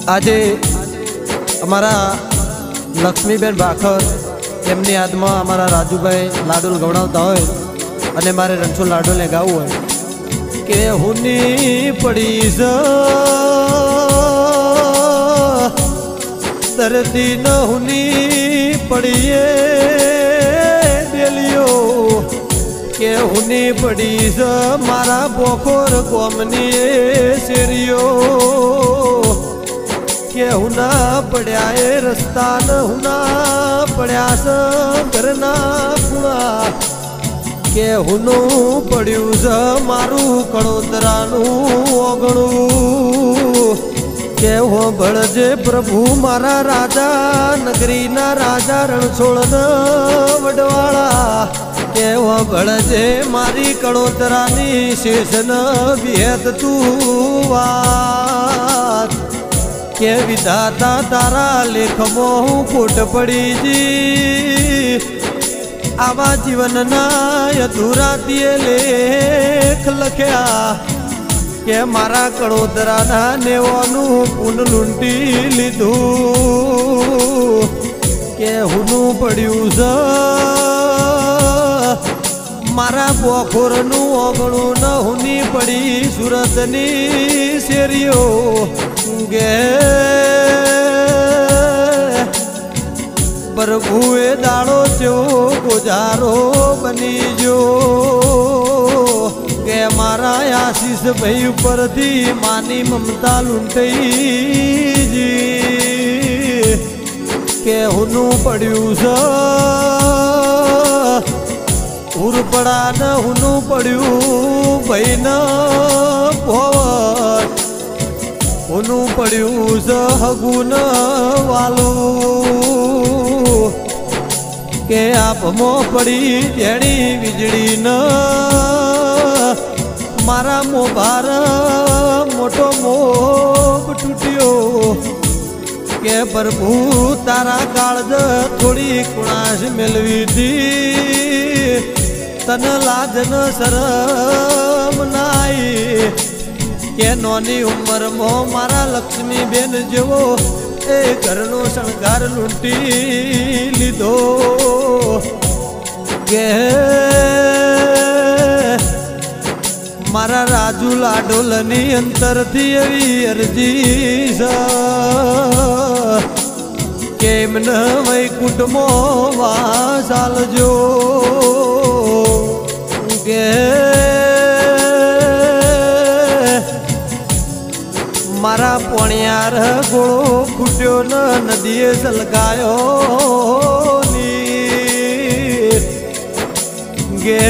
આજે અમારા લક્ષ્મીબેન ભાખર એમની યાદમાં અમારા રાજુભાઈ લાડુલ ગવડાવતા હોય અને મારે રણછોડ લાડુલને ગાવું હોય કે હુની પડી ધરતી ન હુની પડીએ ડેલિયો કે હુની પડી મારા બોખોર ગોમની શેરીઓ કે હુના પડ્યા એ રસ્તા ન હુના પડ્યા ઘરના ખૂણા કે હુનું પડ્યું છે મારું કળોતરાનું ઓગણું કે હો ભળજે પ્રભુ મારા રાજા નગરીના રાજા રણછોડ વડવાળા કે હો ભળજે મારી કળોતરાની શેષન વિહેત તું વાત કે વિધાતા તારા લેખમાં હું ખોટ પડી જી આવા જીવનના અધૂરા દિયે લેખ લખ્યા કે મારા કળોતરાના નેવાનું પૂન લૂંટી લીધું કે હુનું પડ્યું છે મારા બોખોરનું ઓગણું ન હુની પડી સુરતની શેરીઓ ગે પ્રભુએ દાડો જેવો ગુજારો બની જો કે મારા આશીષ ભાઈ ઉપરથી માની મમતા લૂંટાઈ જી કે હુનું પડ્યું છે ઉરપડા ન હુનું પડ્યું ભાઈ ન ભોવટ હુનું પડ્યું છે હગુન વાલું કે આપમો પડી જેણી વીજળી ન મારા મોભાર મોટો મોબ તૂટ્યો કે પ્રભુ તારા કાળજ થોડી કુણાશ મેળવી દી તન લાજ ન શરમ નાઈ કે નોની ઉંમરમાં મારા લક્ષ્મીબેન જેવો એ ઘરનો શણગાર લૂંટી લીધો કે મારા રાજુ લાડોલની અંતરથી એવી અરજી છે કે એમને વૈકુંઠમાં વાસ આલજો કે મારા પોણિયાર ગોળો ફૂટ્યો ન નદીએ સલગાયો ની ગે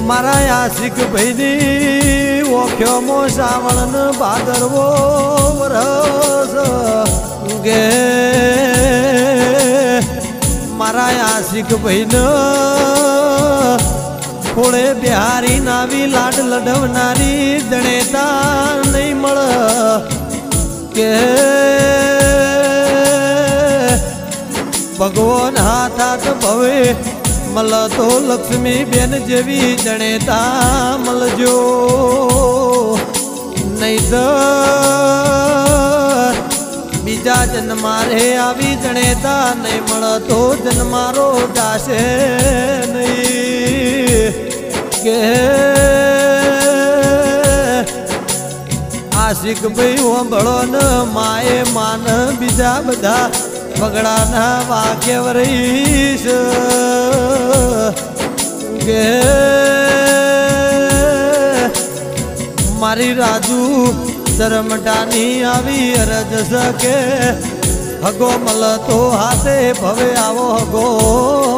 મારા આશિક ભાઈની ઓખ્યોમો શ્રાવણ ભાદરવો વરસ ગે મારા આશિક ભાઈને ખોળે બિહારી નાવી લાડ લડવનારી જણેતા નહીં મળ કે ભગવાન હાથ ભવે મલ તો લક્ષ્મીબેન જેવી જણેતા મળજો નહીં તો બીજા જન્મારે આવી જણેતા નહીં મળ તો જન્મારો જાશે નહીં કે આશિક ભાઈ હોંભળો ન માએ માન બીજા બધા બગડાના વાક્ય રહીશ કે મારી રાજુ શરમટાની આવી અરજ શકે હગો મલ તો હાથે ભવે આવો હગો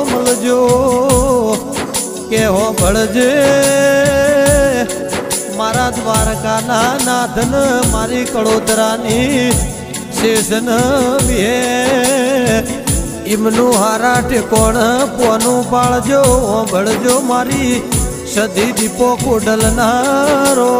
મળજો કે હો ભળજે મારા દ્વારકાના નાથન મારી કળોતરાની શેષન વિહે ઇમનું હારા ઠેકોણ પોનું પાળજો ભળજો મારી સધી દીપો કોડલનારો